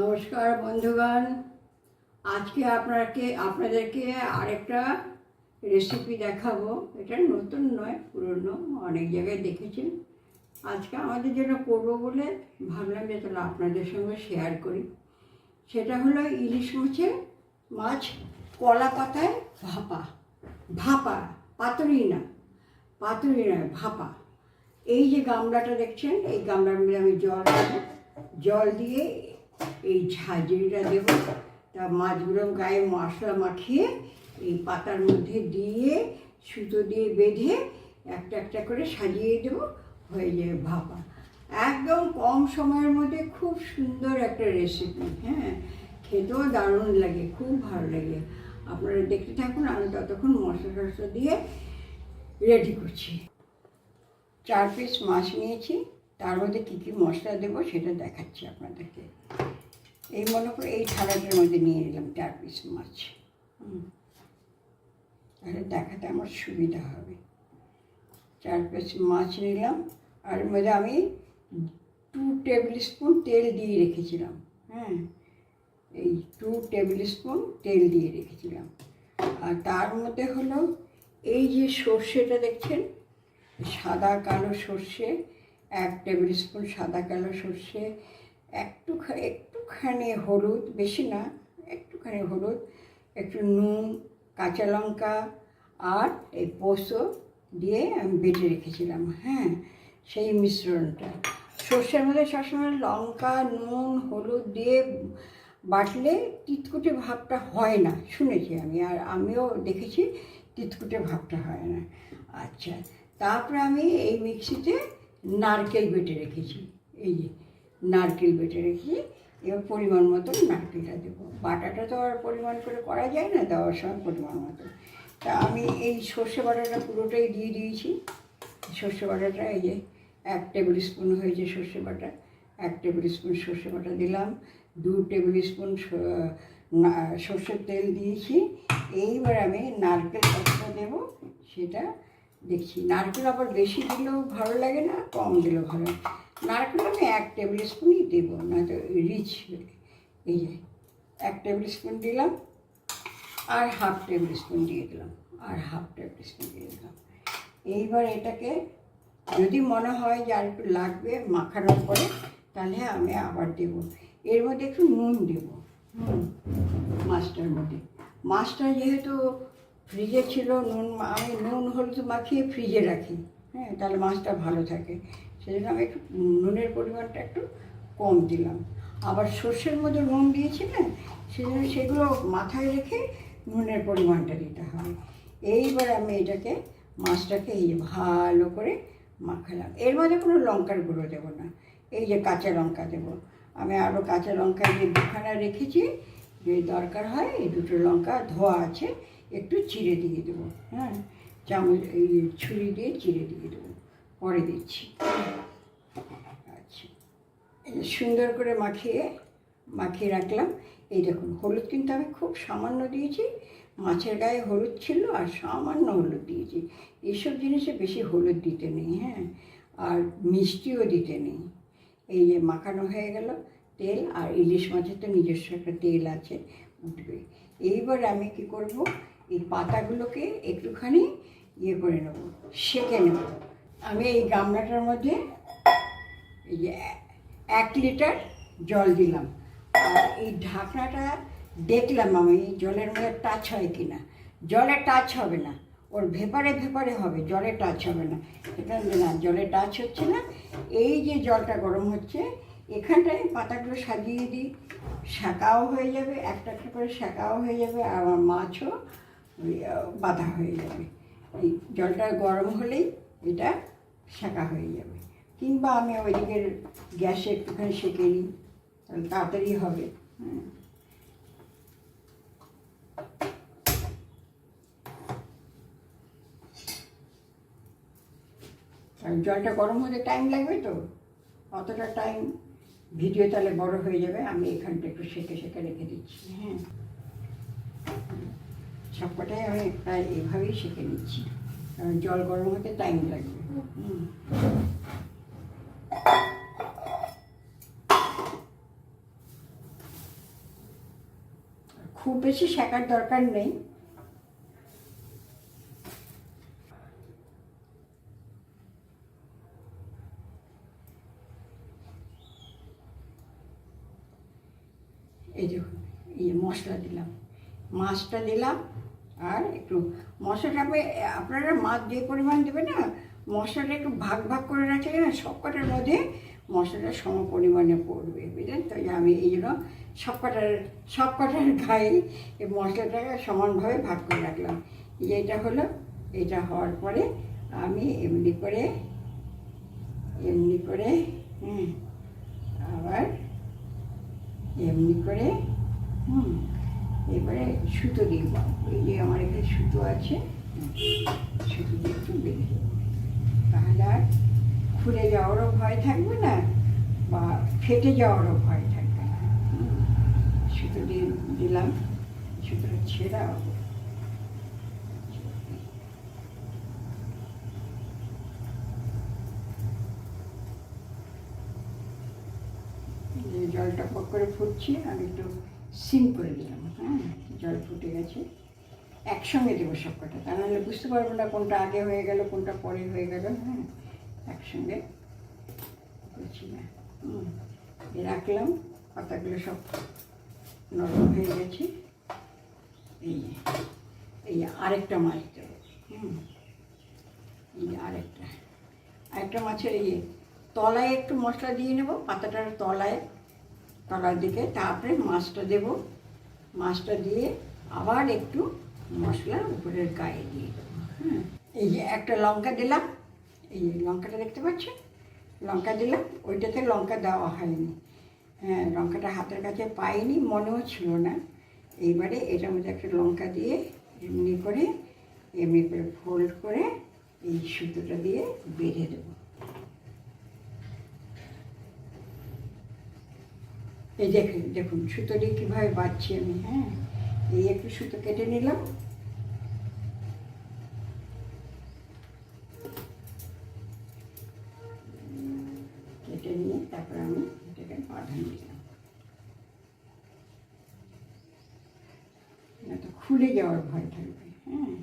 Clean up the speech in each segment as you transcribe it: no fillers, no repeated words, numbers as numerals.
নমস্কার বন্ধুগণ, আজকে আপনাদেরকে আরেকটা রেসিপি দেখাবো। এটা নতুন নয়, পুরনো, অনেক জায়গায় দেখেছেন। আজকে আমাদের যেটা করবো বলে ভাবলাম যে তাহলে আপনাদের সঙ্গে শেয়ার করি। সেটা হলো ইলিশ মাছ কলা পাতায় ভাপা। ভাপা, পাতুরি না, ভাপা। এই যে গামলাটা দেখছেন, এই গামলার মধ্যে আমি জল দেবো। জল দিয়ে এই ঝাঁঝরিটা দেবো, তা মাছগুলো গায়ে মশলা মাখিয়ে এই পাতার মধ্যে দিয়ে সুতো দিয়ে বেঁধে একটা একটা করে সাজিয়ে দেবো, হয়ে যাবে ভাপা। একদম কম সময়ের মধ্যে খুব সুন্দর একটা রেসিপি। হ্যাঁ, খেতেও দারুণ লাগে, খুব ভালো লাগে। আপনারা দেখতে থাকুন, আমি ততক্ষণ মশলা টশলা দিয়ে রেডি করছি। 4 পিস মাছ নিয়েছি, তার মধ্যে কী কী মশলা দেবো সেটা দেখাচ্ছি আপনাদেরকে। এই মনে করে এই থালাটার মধ্যে নিয়ে নিলাম 4 পিস মাছ। তাহলে দেখাতে আমার সুবিধা হবে। 4 পিস মাছ নিলাম, আর এর মধ্যে আমি 2 টেবিল স্পুন তেল দিয়ে রেখেছিলাম। হ্যাঁ, এই 2 টেবিল স্পুন তেল দিয়ে রেখেছিলাম। আর তার মধ্যে হলো এই যে সর্ষেটা দেখছেন, সাদা কালো সর্ষে, 1 টেবিল স্পুন সাদা কালো সর্ষে, একটুখানি হলুদ, বেশি না, একটুখানি হলুদ, একটু নুন, কাঁচা লঙ্কা আর এই পোস্ত দিয়ে আমি বেটে রেখেছিলাম। হ্যাঁ, সেই মিশ্রণটা সর্ষের মধ্যে সবসময় লঙ্কা, নুন, হলুদ দিয়ে বাটলে তিতকুটে ভাবটা হয় না, শুনেছি আমি, আর আমিও দেখেছি তিতকুটে ভাবটা হয় না। আচ্ছা, তারপরে আমি এই মিক্সিতে নারকেল বেটে রেখেছি। এই যে নারকেল বেটে রেখেছি, এবার পরিমাণ মতন নারকেলটা দেবো। বাটাটা তো আর পরিমাণ করে করা যায় না, দেওয়ার সময় পরিমাণ মতন। তা আমি এই সর্ষে বাটাটা পুরোটাই দিয়ে দিয়েছি। সর্ষে বাটাটা এই যে 1 টেবিল স্পুন হয়েছে সর্ষে বাটা, 1 টেবিল স্পুন সর্ষে বাটা দিলাম, 2 টেবিল স্পুন সর্ষের তেল দিয়েছি। এইবার আমি নারকেল কতটা দেবো সেটা দেখছি। নারকেল আবার বেশি দিলেও ভালো লাগে না, কম দিলেও ভালো লাগে। নারকেল আমি 1 টেবিল স্পুনই দেবো, না তো রিচ। এই যে 1 টেবিল স্পুন দিলাম, আর 1/2 টেবিল স্পুন দিয়ে দিলাম, আর 1/2 টেবিল স্পুন দিয়ে দিলাম। এইবার এটাকে যদি মনে হয় যে আর একটু লাগবে মাখানোর পরে, তাহলে আমি আবার দেবো। এর মধ্যে একটু নুন দেবো। মাছটার মধ্যে, মাছটা যেহেতু ফ্রিজে ছিল, আমি নুন হলুদ মাখিয়ে ফ্রিজে রাখি। হ্যাঁ, তাহলে মাছটা ভালো থাকে। সেজন্য আমি একটু নুনের পরিমাণটা একটু কম দিলাম। আবার সর্ষের মধ্যে নুন দিয়েছি না, সেজন্য সেগুলো মাথায় রেখে নুনের পরিমাণটা দিতে হবে। এইবার আমি এটাকে মাছটাকে এই যে ভালো করে মাখালাম। এর মধ্যে কোনো লঙ্কার গুঁড়ো দেবো না, এই যে কাঁচা লঙ্কা দেবো। আমি আরও কাঁচা লঙ্কা যে 2খানা রেখেছি, যদি দরকার হয় এই 2টো লঙ্কা ধোয়া আছে, একটু চিড়ে দিয়ে দেবো। হ্যাঁ, চামচ এই ছুরি দিয়ে চিড়ে দিয়ে দেবো, পরে দিচ্ছি। আচ্ছা, সুন্দর করে মাখিয়ে রাখলাম। এই দেখুন, হলুদ কিন্তু আমি খুব সামান্য দিয়েছি, মাছের গায়ে হলুদ ছিল আর সামান্য হলুদ দিয়েছি। এইসব জিনিসে বেশি হলুদ দিতে নেই। হ্যাঁ, আর মিষ্টিও দিতে নেই। এই যে মাখানো হয়ে গেল তেল, আর ইলিশ মাছের তো নিজস্ব একটা তেল আছে, উঠবে। এইবার আমি কি করব, এই পাতাগুলোকে একটুখানি করে নেব, সেঁকে নেব। আমি এই গামলাটার মধ্যে এই যে 1 লিটার জল দিলাম, আর এই ঢাকনাটা দেখলাম আমি জলের মধ্যে টাচ হয় কি না। জলে টাচ হবে না, ওর ভেপারে হবে, জলে টাচ হবে না। এটা না, জলে টাচ হচ্ছে না। এই যে জলটা গরম হচ্ছে, এখানটায় পাতাগুলো সাজিয়ে দিই, শাঁকাও হয়ে যাবে, একটা একটা করে শাঁকাও হয়ে যাবে, আর আমার মাছও বাঁধা হয়ে যাবে। এই জলটা গরম হলেই এটা শাঁকা হয়ে যাবে। কিংবা আমি ওইদিকের গ্যাসে একটুখানি সেঁকে নিই, তাহলে তাড়াতাড়ি হবে। কারণ জলটা গরম হতে টাইম লাগবে, তো অতটা টাইম ভিডিও তাহলে বড় হয়ে যাবে। আমি এখানটা একটু সেঁকে রেখে দিচ্ছি। হ্যাঁ, সবকটাই আমি প্রায় এভাবেই সেঁকে নিচ্ছি, কারণ জল গরম হতে টাইম লাগবে। খুব বেশি সেকার দরকার নেই। এই দেখুন, এই মশলা দিলাম, মাছটা দিলাম, আর একটু মশলাটা আপনারা মাছ যে পরিমাণ দেবেন না, মশলাটা একটু ভাগ ভাগ করে রাখলে না সব কটার মধ্যে মশলাটা সম পরিমাণে পড়বে, বুঝলেন তো? আমি এই জন্য সব কটার গায়ে এই মশলাটাকে সমানভাবে ভাগ করে রাখলাম। এটা হলো, এটা হওয়ার পরে আমি এমনি করে আবার এমনি করে এবারে সুতো দিব। এই যে আমার এখানে সুতো আছে, সুতো দিয়ে একটু বেঁধে দেবো, তাহলে আর খুলে যাওয়ারও ভয় থাকবে না বা ফেটে যাওয়ারও ভয় থাকবে না। সুতো দিয়ে দিলাম, সুতোটা ছেঁড়া হবে। জলটা পক করে ফুটছি, আমি একটু সিম করে দিলাম। হ্যাঁ, জল ফুটে গেছে, একসঙ্গে দেবো সব কটা, তা নাহলে বুঝতে পারবো না কোনটা আগে হয়ে গেল কোনটা পরে হয়ে গেল। হ্যাঁ, একসঙ্গে করছি না। রাখলাম, পাতাগুলো সব নরম হয়ে গেছে। এই আরেকটা মাছ দেবো। এই আরেকটা মাছের তলায় একটু মশলা দিয়ে নেব, পাতাটার তলার দিকে, তারপরে মাছটা দেব। মাছটা দিয়ে আবার একটু মশলা উপরের গায়ে দিয়ে দেবো। হ্যাঁ, এই যে একটা লঙ্কা দিলাম, এই লঙ্কাটা দেখতে পাচ্ছেন, লঙ্কা দিলাম। ওইটাতে লঙ্কা দেওয়া হয়নি। হ্যাঁ, লঙ্কাটা হাতের কাছে পাইনি, মনেও ছিল না। এইবারে এটার মধ্যে একটা লঙ্কা দিয়ে এমনি করে ফোল্ড করে এই সুতোটা দিয়ে বেঁধে দেবো। এই দেখুন সুতো দিয়ে কীভাবে বাঁধছি আমি। হ্যাঁ, এই একটু সুতো কেটে নিলাম, কেটে নিয়ে তারপর আমি এটাকে বাঁধান দিলাম, না তো খুলে যাওয়ার ভয় থাকবে। হ্যাঁ,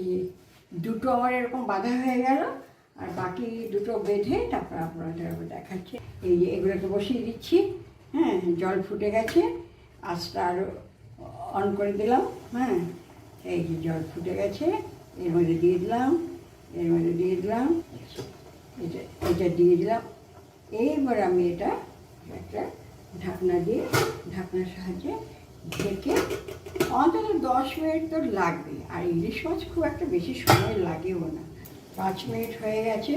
এই দুটো আমার এরকম বাঁধা হয়ে গেল, আর বাকি দুটো বেঁধে তারপর আপনাদের দেখাচ্ছি। এই যে এগুলোকে বসিয়ে দিচ্ছি। হ্যাঁ, জল ফুটে গেছে, আঁচটা আরও অন করে দিলাম। হ্যাঁ, এই যে জল ফুটে গেছে, এর মধ্যে দিয়ে দিলাম, এটা দিয়ে দিলাম। এইবার আমি এটা একটা ঢাকনার সাহায্যে ঢেকে অন্তত 10 মিনিট তো লাগবে। আর ইলিশ মাছ খুব একটা বেশি সময় লাগেও না। 5 মিনিট হয়ে গেছে,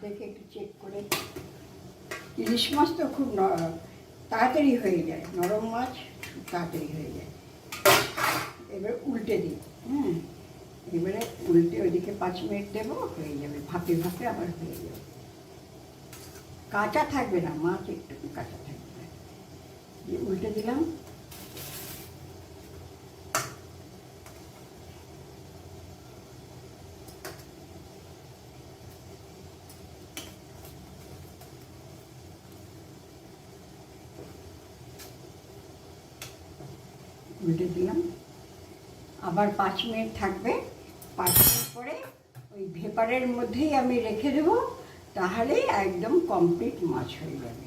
দেখে একটু চেক করে। ইলিশ মাছ তো খুব তাড়াতাড়ি হয়ে যায়, নরম মাছ খুব তাড়াতাড়ি হয়ে যায়। এবার উল্টে দিই। হ্যাঁ, এবারে উল্টে ওইদিকে 5 মিনিট দেবো, হয়ে যাবে, ভাপে আবার হয়ে যাবে। কাঁচা থাকবে না, মাছ একটু কাঁচা থাকবে না। উল্টে দিলাম, আবার 5 মিনিট থাকবে। 5 মিনিট পরে ওই ভেপারের মধ্যেই আমি রেখে দেবো, তাহলেই একদম কমপ্লিট মাছ হয়ে যাবে।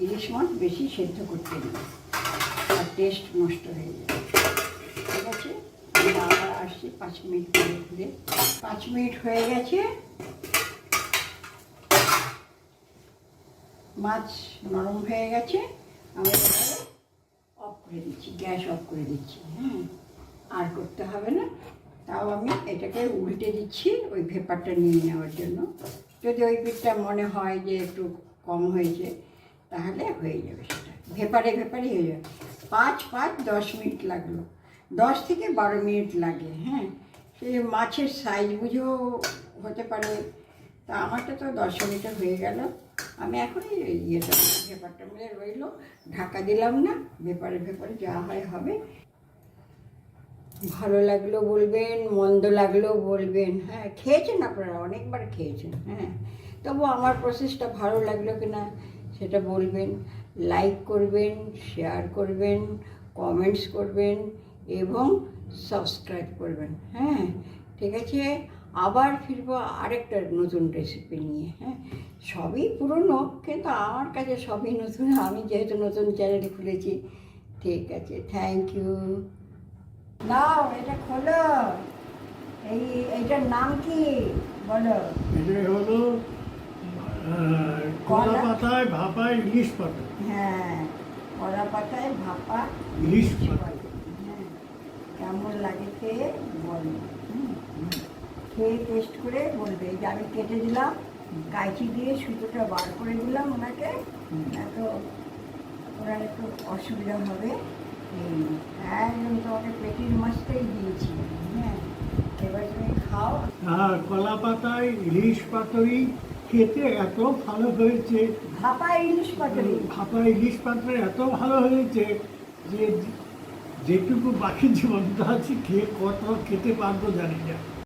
ইলিশ মাছ বেশি সেদ্ধ করতে নেই, আর টেস্ট নষ্ট হয়ে যাবে। ঠিক আছে, আমি আবার আসছি 5 মিনিট পরে ঘুরে। 5 মিনিট হয়ে গেছে, মাছ নরম হয়ে গেছে। আমি এবারে অফ করে দিচ্ছি, গ্যাস অফ করে দিচ্ছি। হ্যাঁ, আর করতে হবে না। তাও আমি এটাকে উল্টে দিচ্ছি ওই ভেপারটা নিয়ে নেওয়ার জন্য। যদি ওই পিঠটা মনে হয় যে একটু কম হয়েছে, তাহলে হয়ে যাবে, সেটা ভেপারে হয়ে যাবে। 10 মিনিট লাগলো, 10 থেকে 12 মিনিট লাগে। হ্যাঁ, সে মাছের সাইজ বুঝেও হতে পারে। তা আমারটা তো 10 মিনিটে হয়ে গেল। আমি এখন ভেপারটা মধ্যে রইলো, ঢাকা দিলাম না, ভেপারে যা হয় হবে। ভালো লাগলো বলবেন, মন্দ লাগলেও বলবেন। হ্যাঁ, খেয়েছেন আপনারা, অনেকবার খেয়েছেন। হ্যাঁ, তবু আমার প্রসেসটা ভালো লাগলো কিনা সেটা বলবেন। লাইক করবেন, শেয়ার করবেন, কমেন্টস করবেন এবং সাবস্ক্রাইব করবেন। হ্যাঁ, ঠিক আছে। আবার ফিরবো আরেকটা নতুন রেসিপি নিয়ে। হ্যাঁ, সবই পুরনো, কিন্তু আমার কাছে সবই নতুন। আমি যেহেতু নতুন চ্যানেল খুলেছি। ঠিক আছে, থ্যাংক ইউ। নাও এটা খোলো। এইটার নাম কি বলো? এটা হলো কলা পাতায় ভাপা ইলিশ পাতা। হ্যাঁ, কলা পাতায় ভাপা ইলিশ ইলিশ পাতা। পাতা। হ্যাঁ, কেমন লাগে খেয়ে বলো। হুম, খেয়ে টেস্ট করে বলবে। এই যে আমি কেটে দিলাম, কাঁচি দিয়ে সুতোটা বার করে দিলাম ওনাকে। তো ওনার একটু অসুবিধা হবে। এই একদম তোমাকে পেটির মাছটাই দিয়েছি। হ্যাঁ, এবার তুমি খাও। আর কলা পাতায় ইলিশ পাতুরি খেতে এত ভালো হয়েছে, ভাপা ইলিশ পাতুরি। ভাপা ইলিশ পাতুরি এত ভালো হয়েছে যে যেটুকু বাকি জীবনটা আছে খেয়ে কত খেতে পারবো জানি না।